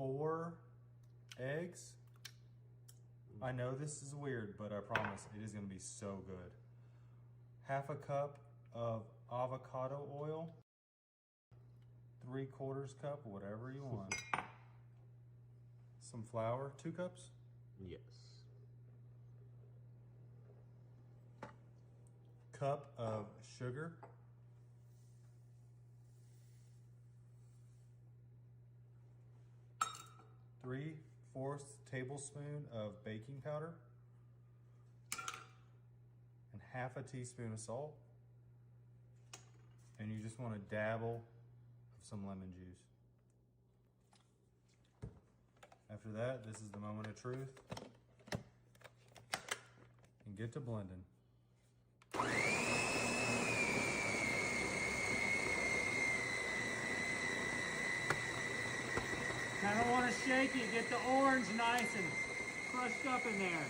4 eggs. I know this is weird, but I promise it is gonna be so good. Half a cup of avocado oil. 3/4 cup, whatever you want. Some flour, 2 cups. Yes. Cup of sugar. 3/4 tablespoon of baking powder. And half a teaspoon of salt. And you just want to dabble of some lemon juice. After that, this is the moment of truth. And get to blending. Kind of want to shake it, get the orange nice and crushed up in there.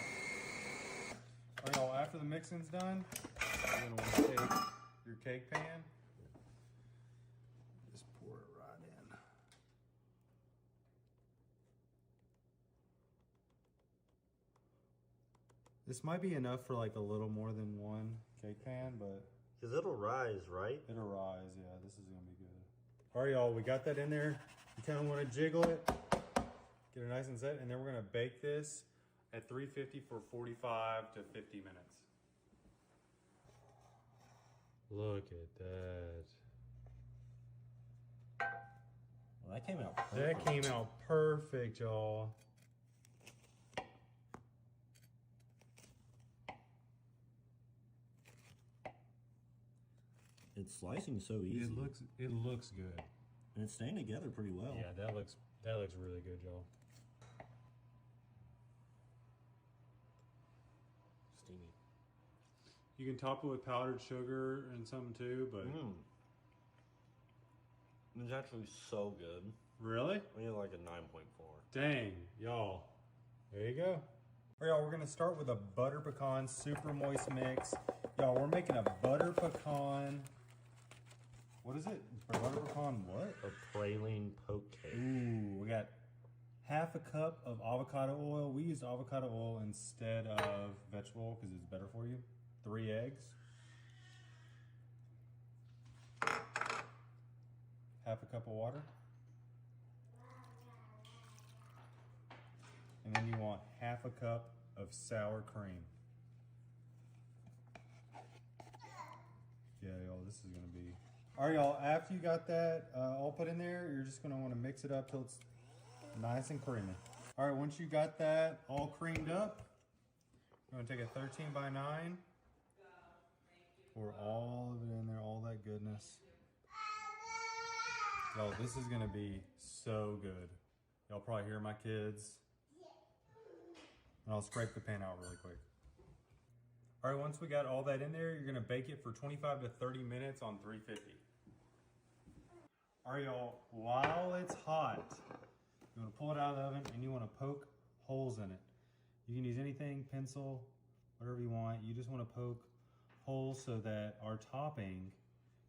All right, y'all, after the mixing's done, you're gonna want to take your cake pan. Just pour it right in. This might be enough for like a little more than one cake pan, but Because it'll rise, right? it'll rise. Yeah, this is gonna be good. All right, y'all, we got that in there. You kind of want to jiggle it, get it nice and set, and then we're gonna bake this at 350 for 45 to 50 minutes. Look at that. Well, that came out perfect. That came out perfect, y'all. It's slicing so easy. It looks good. And it's staying together pretty well. Yeah, that looks really good, y'all. Steamy. You can top it with powdered sugar and something too, but It's actually so good. really? I need like a 9.4. Dang, y'all. There you go. All right, y'all, we're gonna start with a butter pecan super moist mix. Y'all, we're making a butter pecan. What is it? Butter pecan what? A praline poke cake. Ooh, we got half a cup of avocado oil. We used avocado oil instead of vegetable oil because it's better for you. 3 eggs. Half a cup of water. And then you want half a cup of sour cream. Yeah, y'all, this is gonna be... All right, y'all, after you got that all put in there, you're just gonna wanna mix it up till it's nice and creamy. All right, once you got that all creamed up, you're gonna take a 13 by 9, pour all of it in there, all that goodness. Y'all, this is gonna be so good. Y'all probably hear my kids. And I'll scrape the pan out really quick. All right, once we got all that in there, you're gonna bake it for 25 to 30 minutes on 350. All right, y'all, while it's hot, you wanna pull it out of the oven and you wanna poke holes in it. You can use anything, pencil, whatever you want. You just wanna poke holes so that our topping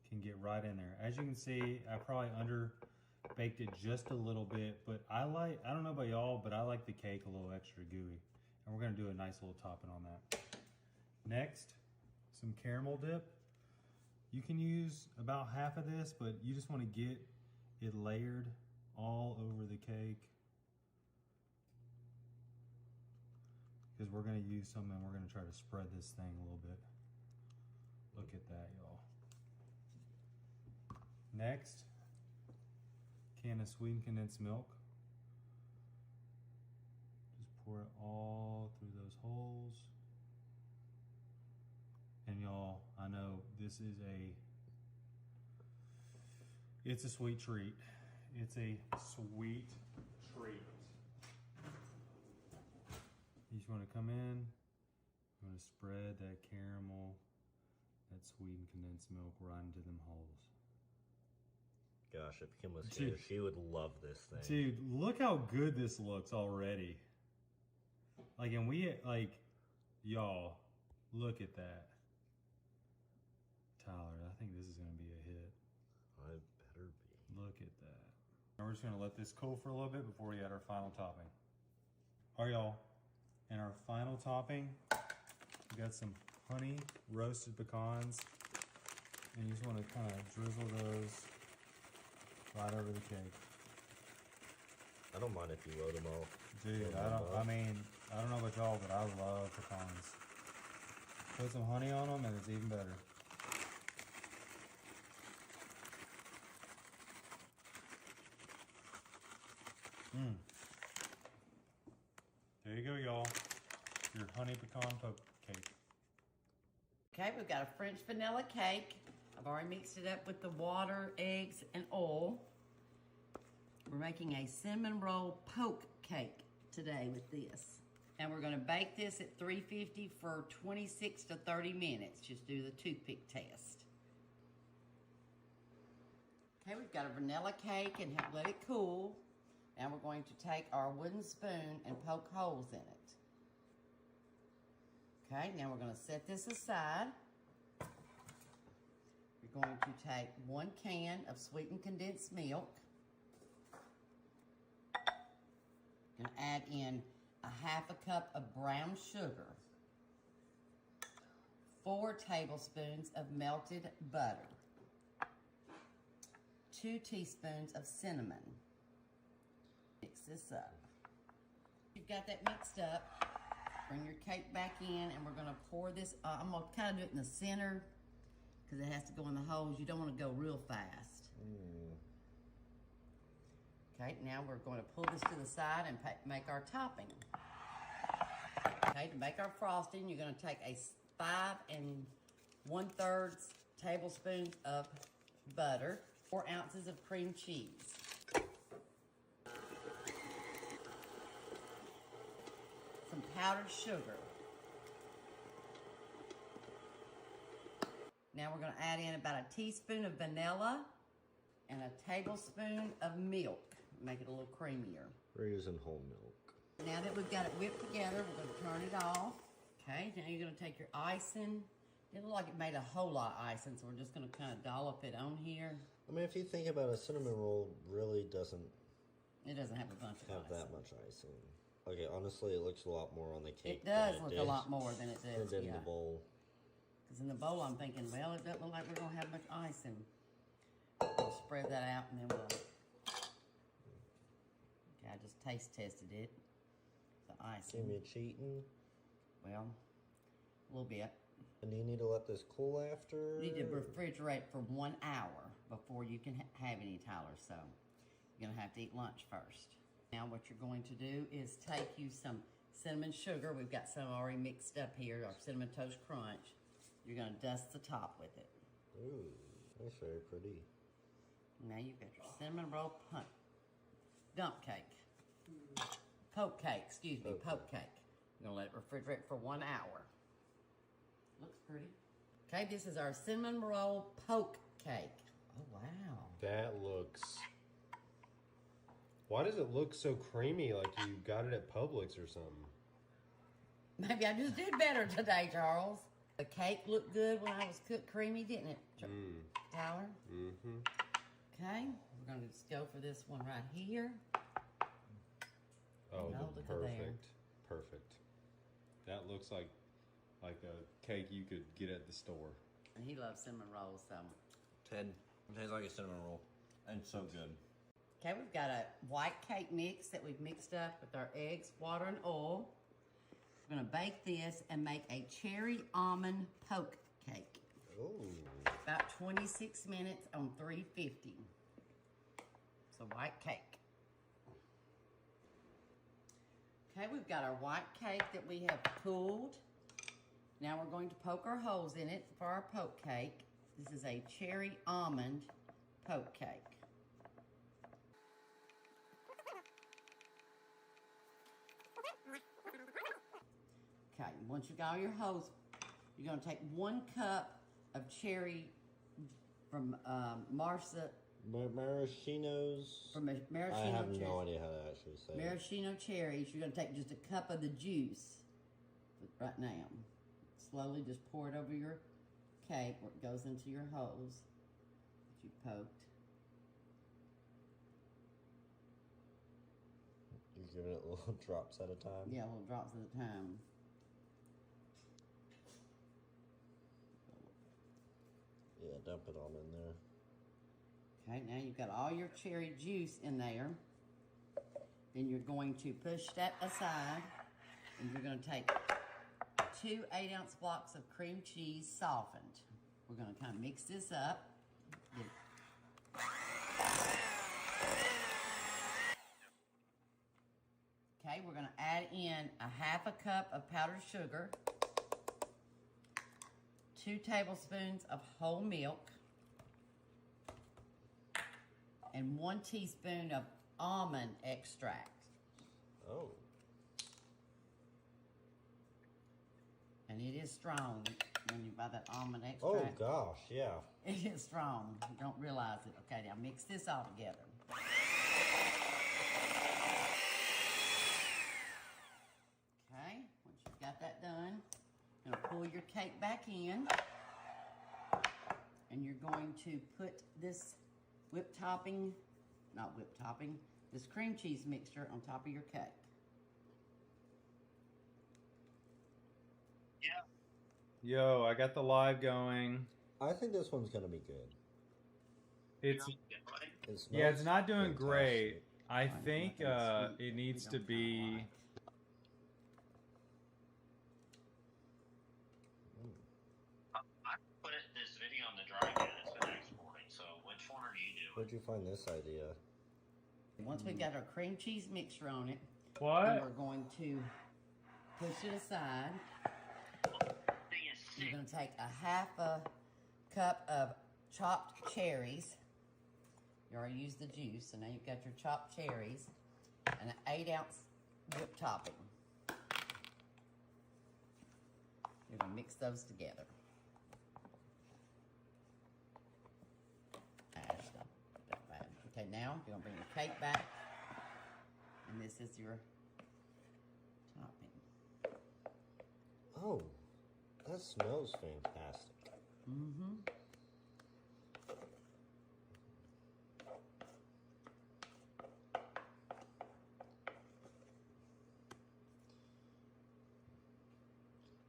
can get right in there. As you can see, I probably under baked it just a little bit, but I don't know about y'all, but I like the cake a little extra gooey. And we're gonna do a nice little topping on that. Next, some caramel dip. You can use about half of this, but you just wanna get it layered all over the cake. Because we're gonna use some and we're gonna try to spread this thing a little bit. Look at that, y'all. Next, can of sweetened condensed milk. Just pour it all through those holes. And y'all, I know this is it's a sweet treat. It's a sweet treat. You just want to come in, you want to spread that caramel, that sweetened condensed milk right into them holes. Gosh, if Kim was here, she would love this thing. Dude, look how good this looks already. Like, and y'all, look at that. Tyler, I think this is gonna be a hit. I better be. Look at that. And we're just gonna let this cool for a little bit before we add our final topping. All right, y'all. And our final topping, we got some honey roasted pecans. And you just wanna kind of drizzle those right over the cake. I don't mind if you load them all. Dude, I don't know about y'all, but I love pecans. Put some honey on them and it's even better. There you go, y'all. Your honey pecan poke cake. Okay, we've got a French vanilla cake. I've already mixed it up with the water, eggs, and oil. We're making a cinnamon roll poke cake today with this. And we're gonna bake this at 350 for 26 to 30 minutes. Just do the toothpick test. Okay, we've got a vanilla cake and have let it cool. Now we're going to take our wooden spoon and poke holes in it. Okay, now we're gonna set this aside. We're going to take 1 can of sweetened condensed milk. Gonna add in a ½ cup of brown sugar, 4 tablespoons of melted butter, 2 teaspoons of cinnamon. Mix this up. You've got that mixed up. Bring your cake back in and we're gonna pour this, I'm gonna kind of do it in the center because it has to go in the holes. You don't wanna go real fast. Okay, now we're going to pull this to the side and make our topping. Okay, to make our frosting, you're going to take a 5 1/3 tablespoons of butter, 4 ounces of cream cheese. Some powdered sugar. Now we're going to add in about a teaspoon of vanilla and a tablespoon of milk. Make it a little creamier. We're using whole milk. Now that we've got it whipped together, we're going to turn it off. Okay, now you're going to take your icing. It looked like it made a whole lot of icing, so we're just going to kind of dollop it on here. I mean, if you think about it, a cinnamon roll really doesn't... It doesn't have a bunch of icing. that much icing. Okay, honestly, it looks a lot more on the cake. It does look a lot more than it does, in the bowl. Because in the bowl, I'm thinking, well, it doesn't look like we're going to have much icing. We'll spread that out and then we'll... Okay, I just taste tested it. The icing. Give me cheating. Well, a little bit. And do you need to let this cool after? You need to refrigerate for 1 hour before you can have any, Tyler. So you're going to have to eat lunch first. Now what you're going to do is take you some cinnamon sugar. We've got some already mixed up here, our Cinnamon Toast Crunch. You're going to dust the top with it. Ooh, that's very pretty. Now you've got your cinnamon roll dump cake. Poke cake, excuse me, poke cake. You're going to let it refrigerate for 1 hour. Looks pretty. Okay, this is our cinnamon roll poke cake. Oh, wow. That looks... Why does it look so creamy like you got it at Publix or something? Maybe I just did better today, Charles. The cake looked good when I was cooked creamy, didn't it, Tyler? Mm-hmm. Okay, we're going to just go for this one right here. Oh, look at perfect. there. Perfect. That looks like a cake you could get at the store. And he loves cinnamon rolls, so. 10. It tastes like a cinnamon roll. And so good. Okay, we've got a white cake mix that we've mixed up with our eggs, water, and oil. We're going to bake this and make a cherry almond poke cake. Ooh. About 26 minutes on 350. It's a white cake. Okay, we've got our white cake that we have cooled. Now we're going to poke our holes in it for our poke cake. This is a cherry almond poke cake. Okay, once you got all your holes, you're going to take 1 cup of cherry from Maraschinos. Maraschino I have cherries. no idea how to actually say it. Maraschino cherries. You're going to take just a cup of the juice right now. Slowly just pour it over your cake where it goes into your holes that you poked. giving it little drops at a time. Yeah, little drops at a time. Yeah, dump it on in there. Okay, now you've got all your cherry juice in there. Then you're going to push that aside, and you're going to take 2 8-ounce blocks of cream cheese softened. We're going to kind of mix this up. Okay, we're going to add in a 1/2 cup of powdered sugar, 2 tablespoons of whole milk, and 1 teaspoon of almond extract. Oh. And it is strong when you buy that almond Oh extract. gosh, yeah. It is strong. You don't realize it. Okay, now mix this all together. Okay, once you've got that done, you're going to pull your cake back in. And you're going to put this whipped topping, not whipped topping, this cream cheese mixture on top of your cake. Yo, I got the live going. I think this one's gonna be good. It's It smells yeah, it's not doing fantastic. great. I Fine, think nothing sweet. it needs We to don't be. I put this video on the drive in. It's been exporting. So which one are you doing? Where'd you find this idea? Once we've got our cream cheese mixture on it, then What? we're going to push it aside. Thing is You're sick. going to take a 1/2 cup of chopped cherries. You already used the juice, so now you've got your chopped cherries and an 8-ounce whipped topping. You're going to mix those together. Okay, now you're going to bring your cake back, and this is your topping. Oh, that smells fantastic. Mm-hmm.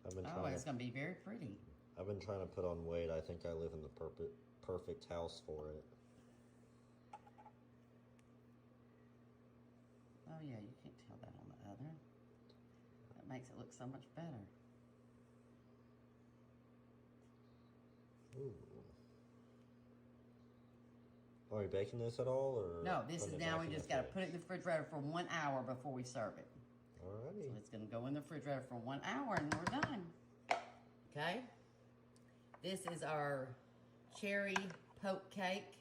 I've been Oh, trying. it's going to be very pretty. I've been trying to put on weight. I think I live in the perfect house for it. Oh yeah, you can't tell that on the other. That makes it look so much better. Ooh. Are you baking this at all, or No, this is putting it now back we in the just got to fridge? put it in the refrigerator for 1 hour before we serve it. Alrighty. So it's going to go in the refrigerator for 1 hour and we're done. Okay? This is our cherry poke cake.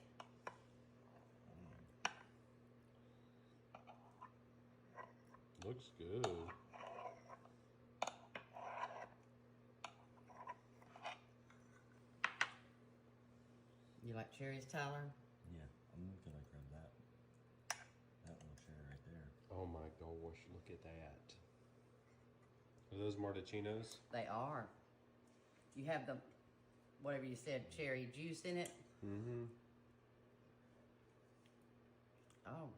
Looks good. You like cherries, Tyler? Yeah, I'm gonna grab that. That little cherry right there. Oh my gosh, look at that. Are those Marticinos? They are. You have the, whatever you said, cherry juice in it. Mm-hmm. Oh,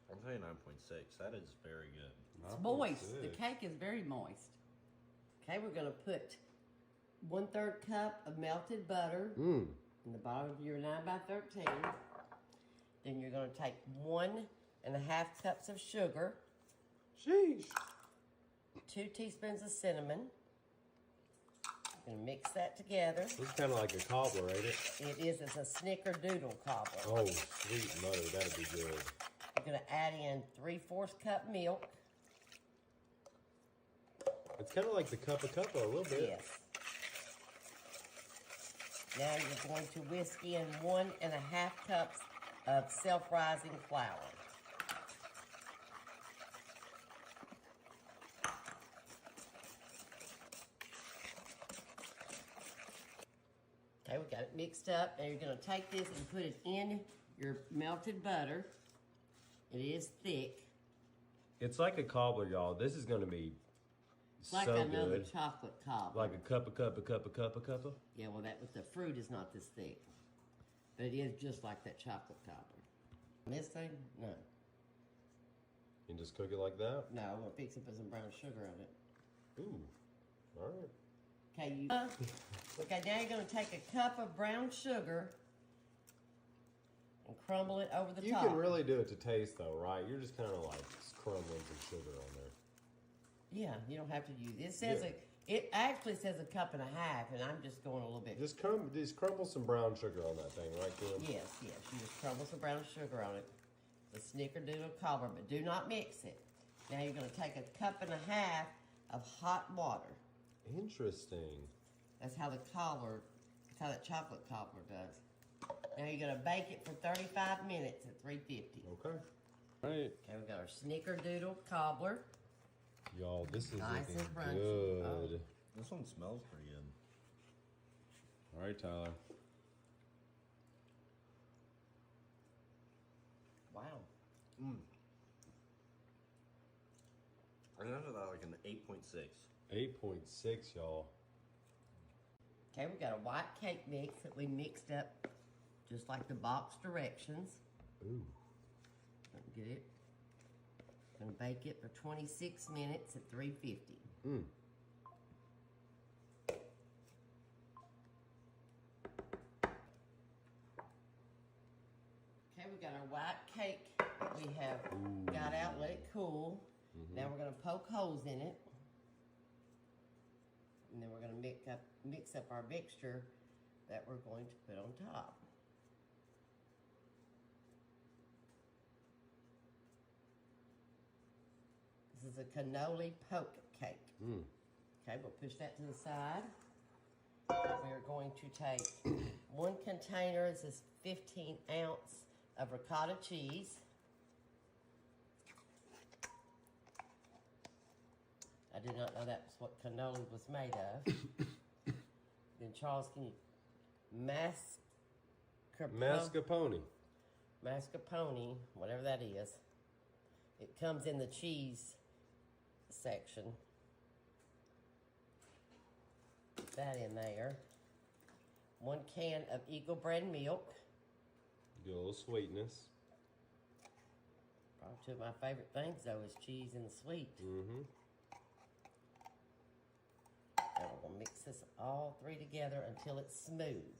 I'll tell you 9.6. That is very good. it's moist. The cake is very moist. Okay, we're going to put 1/3 cup of melted butter Mmm. in the bottom of your 9x13. Then you're going to take 1.5 cups of sugar, Sheesh. 2 teaspoons of cinnamon. You're going to mix that together. This is kind of like a cobbler, ain't it? It is, it's a Snickerdoodle cobbler. Oh, sweet mother, that'd be good. You're going to add in 3/4 cup milk. It's kind of like the cup of cocoa a little bit. Yes. Now you're going to whisk in 1.5 cups of self-rising flour. Okay, we got it mixed up. Now you're going to take this and put it in your melted butter. It is thick. It's like a cobbler, y'all. This is gonna be It's like so another good. chocolate cobbler. Like a cup. Yeah, well, that with the fruit is not this thick, but it is just like that chocolate cobbler. This thing, no. just cook it like that? No, I'm gonna fix it, put some brown sugar on it. Ooh. All right. Okay, okay, now you're gonna take a cup of brown sugar and crumble it over the You top. can really do it to taste though, right? You're just kind of like crumbling some sugar on there. Yeah, you don't have to use it. It says it actually says a cup and a half, and I'm just going a little bit. Just crumble some brown sugar on that thing, right, Kim? Yes, you just crumble some brown sugar on it. The Snickerdoodle cobbler, but do not mix it. Now you're going to take a cup and a half of hot water. Interesting. That's how that's how that chocolate cobbler does. Now you're going to bake it for 35 minutes at 350. Okay. All right. Okay, we got our Snickerdoodle cobbler. Y'all, this is Nice looking and crunchy. good. This one smells pretty good. All right, Tyler. Wow. I remember that like an 8.6. 8.6, y'all. Okay, we got a white cake mix that we mixed up just like the box directions. Ooh. Get it? Gonna bake it for 26 minutes at 350. Okay, we got our white cake that we have got out, let it cool. Now we're gonna poke holes in it. And then we're gonna mix up our mixture that we're going to put on top. This is a cannoli poke cake. Okay, we'll push that to the side. We're going to take 1 container, this is 15 ounce of ricotta cheese. I did not know that's what cannoli was made of. Then Charles, can you mascarpone, whatever that is. It comes in the cheese section. Put that in there. 1 can of Eagle brand milk. Get a little sweetness. Probably 2 of my favorite things though is cheese and sweet. And we're gonna mix this all 3 together until it's smooth.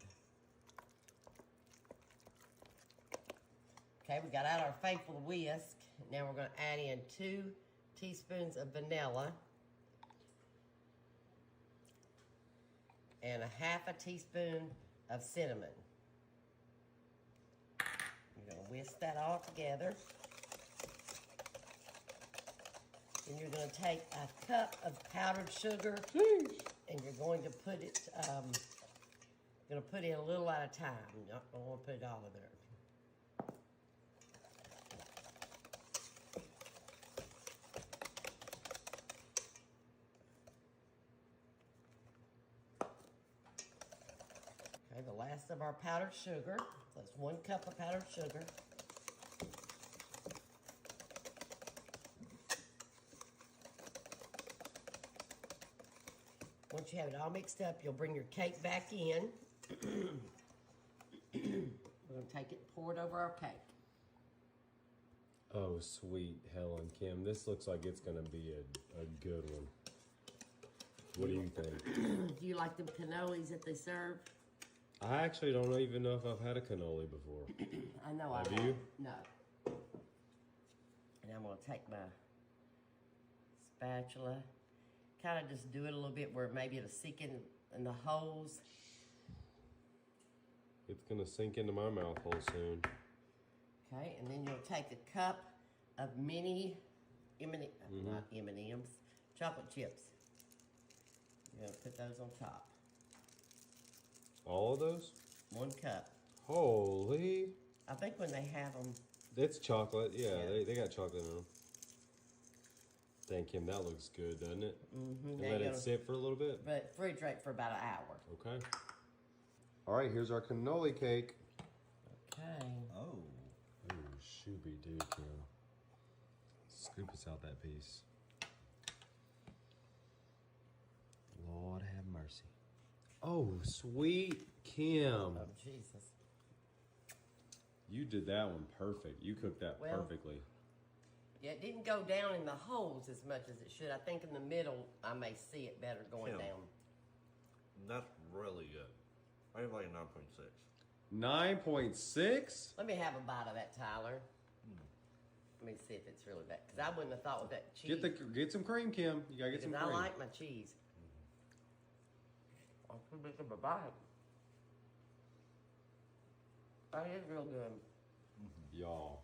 Okay, we got out our faithful whisk. Now we're gonna add in 2 teaspoons of vanilla and a half a teaspoon of cinnamon. You're gonna whisk that all together. And you're gonna take a cup of powdered sugar and you're going to put it, gonna put in a little at a time. You don't wanna put it all in there. Okay, the last of our powdered sugar. So that's 1 cup of powdered sugar. Once you have it all mixed up, you'll bring your cake back in. We're gonna take it and pour it over our cake. Oh, sweet Helen, Kim. This looks like it's going to be a good one. What do you think? Do you like them cannolis that they serve? I actually don't even know if I've had a cannoli before. I know Have I you? No. And I'm gonna take my spatula, kind of just do it a little bit where maybe it'll sink in the holes. It's going to sink into my mouth hole soon. Okay, and then you'll take a cup of mini not M&Ms, chocolate chips. You're gonna put those on top. All of those? 1 cup. Holy. I think when they have them, It's chocolate. Yeah, Yeah. They got chocolate in them. Thank him. That looks good, doesn't it? And now let you it sit for a little bit. but refrigerate for about an hour. Okay. All right, here's our cannoli cake. Okay. Oh. Ooh, shooby doo, Kim. Scoop us out that piece. Lord have mercy. Oh, sweet Kim. Oh, Jesus. You did that one perfect. You cooked that Well, perfectly. Yeah, it didn't go down in the holes as much as it should. I think in the middle, I may see it better going Kim. down. That's really good. I have like a 9.6. 9.6? Let me have a bite of that, Tyler. Let me see if it's really bad. Because I wouldn't have thought with that cheese. Get some cream, Kim. You gotta get some Because cream. I like my cheese. I'll put a bit of a bite. That is real good. Y'all.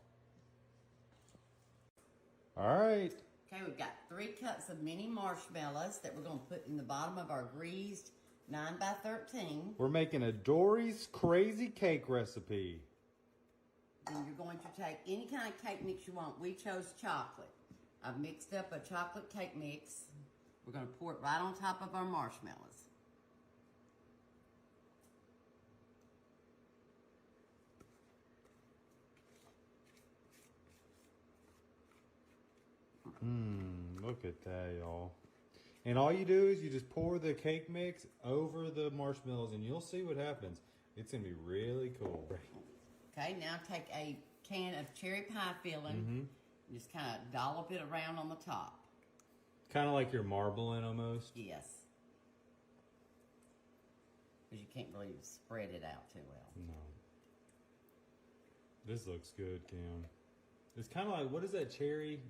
All right. Okay, we've got 3 cups of mini marshmallows that we're going to put in the bottom of our greased 9x13. We're making a Dory's crazy cake recipe. Then you're going to take any kind of cake mix you want. We chose chocolate. I've mixed up a chocolate cake mix. We're going to pour it right on top of our marshmallows. Look at that, y'all. And all you do is you just pour the cake mix over the marshmallows and you'll see what happens. It's going to be really cool. Okay, now take a can of cherry pie filling. Just kind of dollop it around on the top. Kind of like you're marbling almost. Yes. Because you can't really spread it out too well. No. This looks good, Kim. It's kind of like, what is that, cherry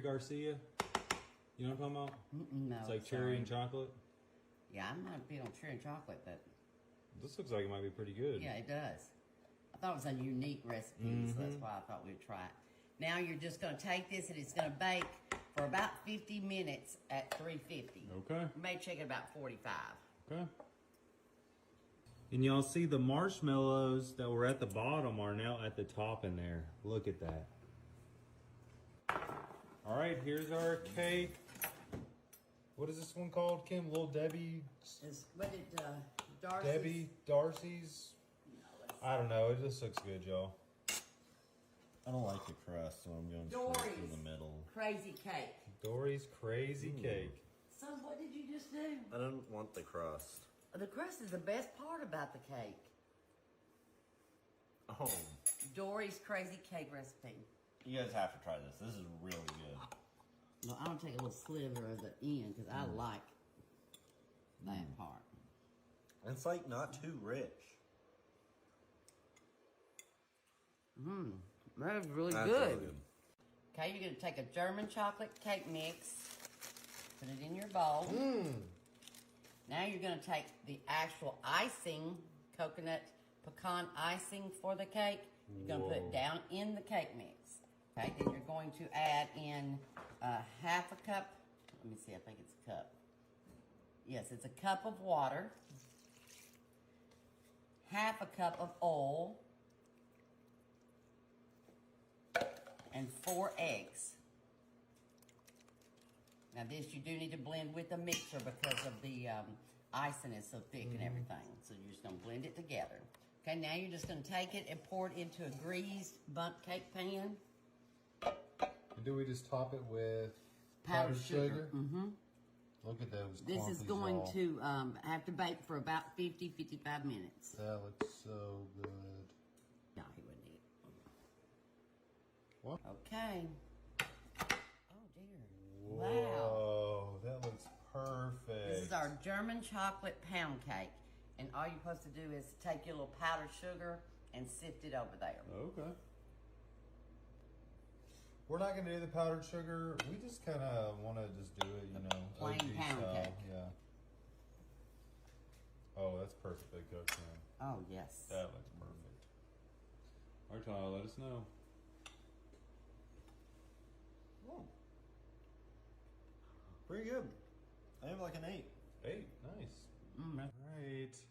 Garcia? You know what I'm talking about? No. It's like cherry and chocolate. Yeah, I'm not big on cherry and chocolate, but This looks like it might be pretty good. yeah, it does. I thought it was a unique recipe, so that's why I thought we'd try it. Now you're just going to take this and it's going to bake for about 50 minutes at 350. Okay. You may check it about 45. Okay. And y'all see the marshmallows that were at the bottom are now at the top in there. Look at that. All right, here's our cake. What is this one called, Kim? Little Debbie? What did Darcy? Debbie Darcy's? I don't know. It just looks good, y'all. I don't like the crust, so I'm going Dory's straight through the middle. crazy cake. Dory's crazy cake. Son, what did you just do? I don't want the crust. The crust is the best part about the cake. Oh, Dory's crazy cake recipe. you guys have to try this. This is really good. Well, I'm gonna take a little sliver of the end because I like that part. It's like not too rich. That is really That's good. really good. Okay, you're gonna take a German chocolate cake mix, put it in your bowl. Now you're gonna take the actual icing, coconut pecan icing for the cake. You're gonna put it down in the cake mix. Okay, then you're going to add in half a cup. Let me see, I think it's a cup. Yes, it's a cup of water, half a cup of oil, and 4 eggs. Now this you do need to blend with a mixer because of the icing is so thick and everything. So you're just gonna blend it together. Okay, now you're just gonna take it and pour it into a greased bundt cake pan. And do we just top it with Powdered sugar. Look at those. This is clumpies, going y'all. to have to bake for about 50-55 minutes. That looks so good. No, he wouldn't eat. What? Okay. Oh dear. Wow. Whoa, that looks perfect. This is our German chocolate pound cake. And all you're supposed to do is take your little powdered sugar and sift it over there. Okay. We're not gonna do the powdered sugar. We just kind of want to just do it, you know, Plain OG pound style. cake. Yeah. Oh, that's perfectly cooked, man. Oh, yes. That looks perfect. All right, Tyler, let us know. Pretty good. I have like an 8. Hey, nice. All right. Just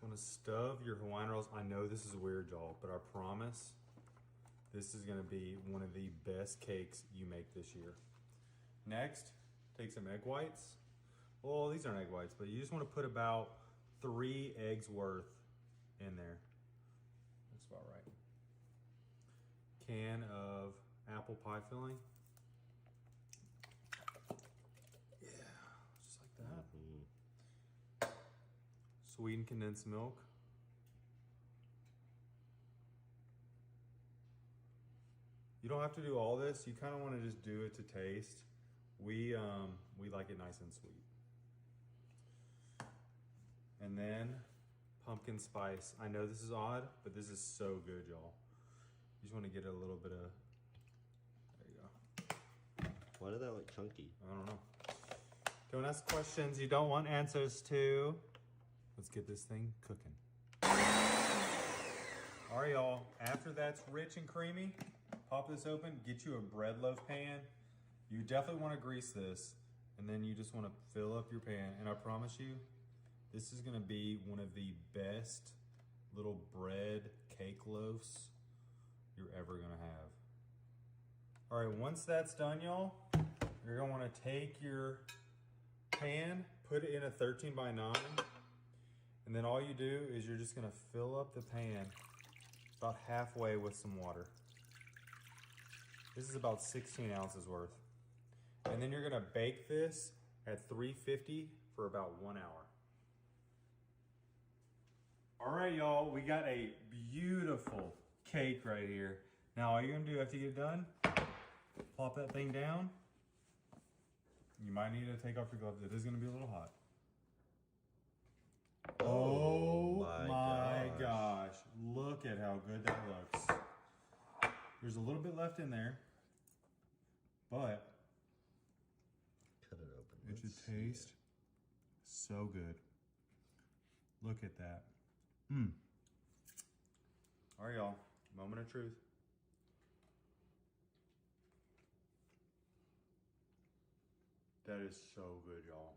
want to stuff your Hawaiian rolls. I know this is weird, y'all, but I promise this is going to be one of the best cakes you make this year. Next, take some egg whites. Well, these aren't egg whites, but you just want to put about 3 eggs worth in there. That's about right. Can of apple pie filling. Yeah, just like that. Sweetened condensed milk. You don't have to do all this. You kind of want to just do it to taste. We like it nice and sweet. And then pumpkin spice. I know this is odd, but this is so good, y'all. You just want to get a little bit of, there you go. Why did that look chunky? I don't know. Don't ask questions you don't want answers to. Let's get this thing cooking. All right, y'all. After that's rich and creamy, pop this open, get you a bread loaf pan. You definitely want to grease this, and then you just want to fill up your pan. And I promise you, this is gonna be one of the best little bread cake loaves you're ever gonna have. All right, once that's done, y'all, you're gonna wanna take your pan, put it in a 13 by 9, and then all you do is you're just gonna fill up the pan about halfway with some water. This is about 16 ounces worth. And then you're gonna bake this at 350 for about 1 hour. All right, y'all, we got a beautiful cake right here. Now, all you're gonna do after you get it done, plop that thing down. You might need to take off your gloves. It is gonna be a little hot. Oh my gosh. Look at how good that looks. There's a little bit left in there, but Cut it open. it should taste so good. Look at that. All right, y'all, moment of truth. That is so good, y'all.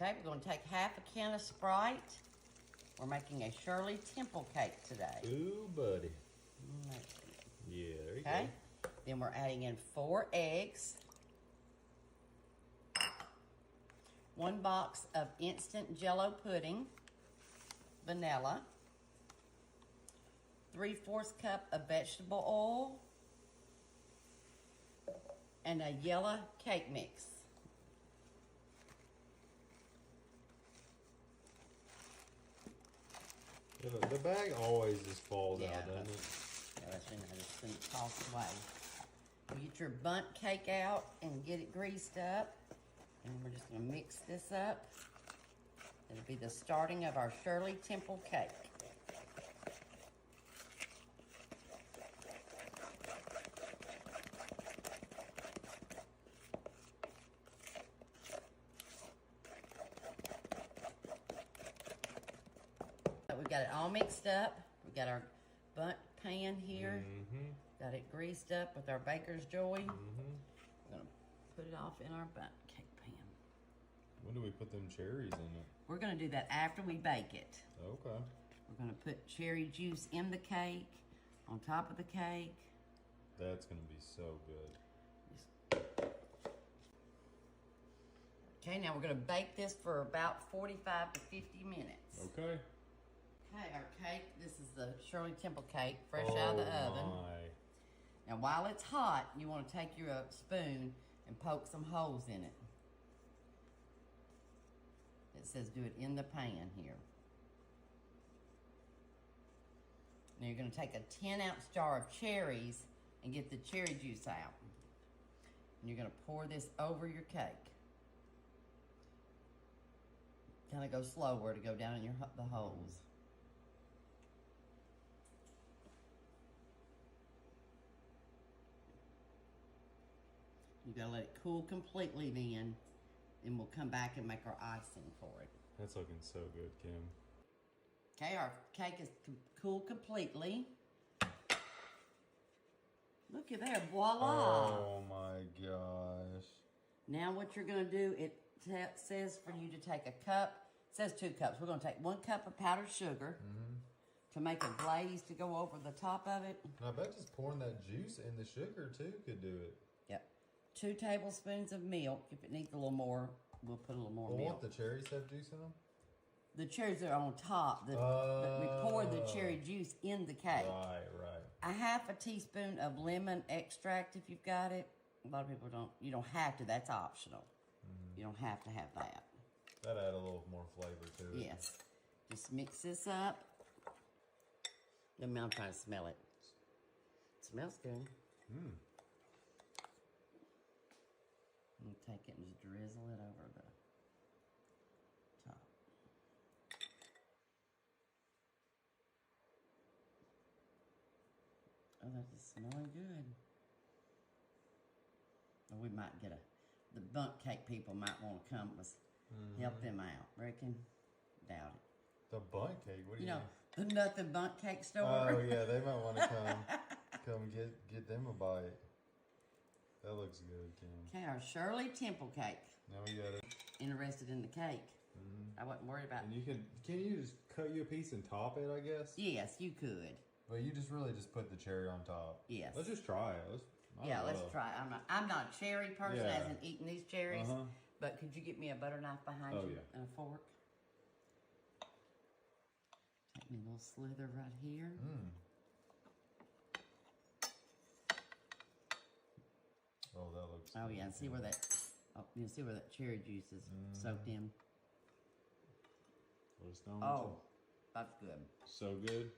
Okay, we're going to take half a can of Sprite. We're making a Shirley Temple cake today. Ooh, buddy. Yeah, there you Okay, go. then we're adding in 4 eggs. 1 box of instant Jell-O pudding, vanilla. 3/4 cup of vegetable oil. And a yellow cake mix. The bag always just falls Yeah, out, doesn't it? Yeah, that's when I just send it toss away. You get your bundt cake out and get it greased up. And we're just gonna mix this up. It'll be the starting of our Shirley Temple cake. We've got it all mixed up. We've got our bundt pan here. Got it greased up with our baker's joy. We're gonna put it off in our bundt cake pan. When do we put them cherries in it? We're gonna do that after we bake it. Okay. We're gonna put cherry juice in the cake, on top of the cake. That's gonna be so good. Okay, now we're gonna bake this for about 45 to 50 minutes. Okay. Okay, our cake, this is the Shirley Temple cake, fresh out of the oven. My. Now while it's hot, you wanna take your spoon and poke some holes in it. It says do it in the pan here. Now you're gonna take a 10-ounce jar of cherries and get the cherry juice out. And you're gonna pour this over your cake. Kind of go slower to go down in the holes. You gotta let it cool completely then we'll come back and make our icing for it. That's looking so good, Kim. Okay, our cake is cooled completely. Look at there, voila. Oh my gosh. Now what you're gonna do, it says for you to take a cup, it says 2 cups. We're gonna take 1 cup of powdered sugar to make a glaze to go over the top of it. And I bet just pouring that juice in the sugar too could do it. Yep. 2 tablespoons of milk. If it needs a little more, we'll put a little more Well, milk. won't the cherries have juice in them? The cherries are on top. We pour the cherry juice in the cake. Right. A half a teaspoon of lemon extract if you've got it. A lot of people don't. You don't have to. That's optional. You don't have to have that. That add a little more flavor to it. Yes. Just mix this up. I'm trying to smell it. It smells good. Mmm. I'm gonna take it and just drizzle it over the top. Oh, that is smelling good. Or we might get the bundt cake people might want to come help them out. Reckon? Doubt it. The bundt cake. What do you know, mean? the Nothing Bundt Cake store. Oh yeah, they might want to come get them a bite. That looks good, Kim. Okay, our Shirley Temple cake. Now we got it. Interested in the cake. I wasn't worried about And can you just cut you a piece and top it, I guess? Yes, you could. But you just really just put the cherry on top. Yes. Let's just try it. Let's try. I'm not a cherry person. Yeah. I hasn't eaten these cherries. Uh-huh. But could you get me a butter knife behind Oh, you yeah. and a fork? Take me a little slither right here. Oh, that looks. Oh good. yeah, and see where that. Oh, you see where that cherry juice is soaked in. Let us know. Oh, that's good. So good.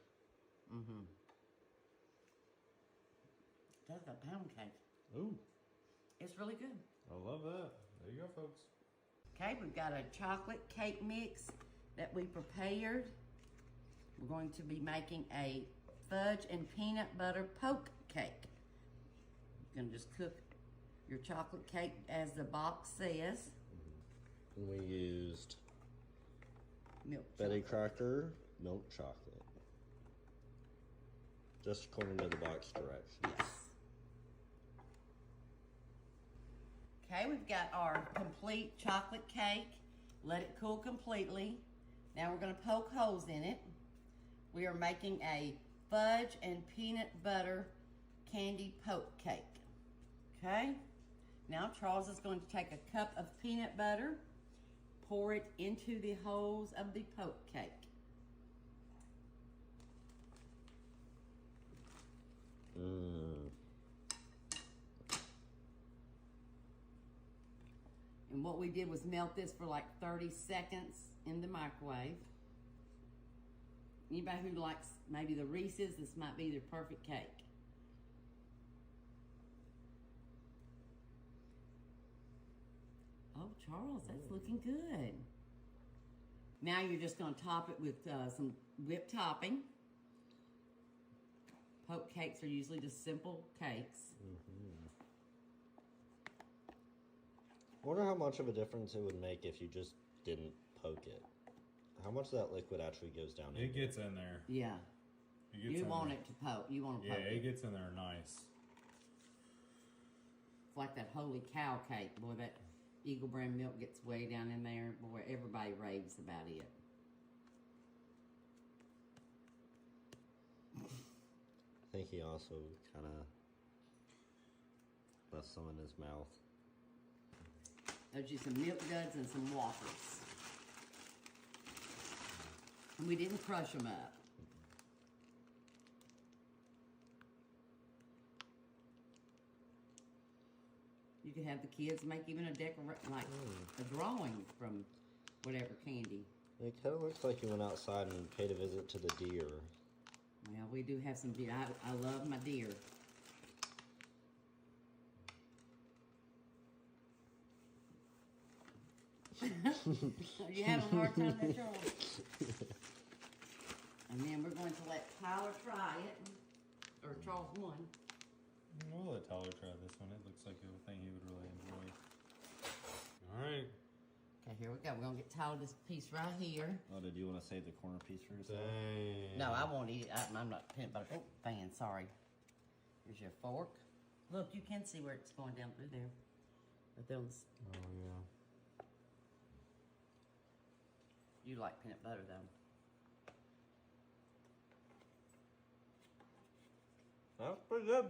That's a pound cake. Ooh, It's really good. I love that. There you go, folks. Okay, we've got a chocolate cake mix that we prepared. We're going to be making a fudge and peanut butter poke cake. You're gonna just cook your chocolate cake as the box says. And we used Milk Betty chocolate. Crocker milk chocolate. Just according to the box directions. Yes. Okay, we've got our complete chocolate cake. Let it cool completely. Now we're gonna poke holes in it. We are making a fudge and peanut butter candy poke cake. Okay? Now Charles is going to take a cup of peanut butter, pour it into the holes of the poke cake. And what we did was melt this for like 30 seconds in the microwave. Anybody who likes maybe the Reese's, this might be their perfect cake. Oh, Charles, that's looking good. Now you're just going to top it with some whipped topping. Poke cakes are usually just simple cakes. I wonder how much of a difference it would make if you just didn't poke it. How much of that liquid actually goes down in It gets in there. Yeah. It gets You in want there. it to poke. You want to Yeah, poke it it. gets in there nice. It's like that holy cow cake. Boy, that Eagle brand milk gets way down in there. Boy, everybody raves about it. I think he also kind of left some in his mouth. There's just some milk duds and some wafers. And we didn't crush them up. You could have the kids make even a a drawing from whatever candy. It kind of looks like you went outside and paid a visit to the deer. Well, we do have some deer. I love my deer. Are you having a hard time there, Charles? And then we're going to let Tyler try it. Or Charles won. We'll let Tyler try this one. It looks like a thing he would really enjoy. All right. Okay, here we go. We're going to get Tyler this piece right here. Oh, did you want to save the corner piece for yourself? Dang. No, I won't eat it. I'm not peanut butter fan, sorry. Here's your fork. Look, you can see where it's going down through there. But those, Oh yeah. you like peanut butter though. That's pretty good.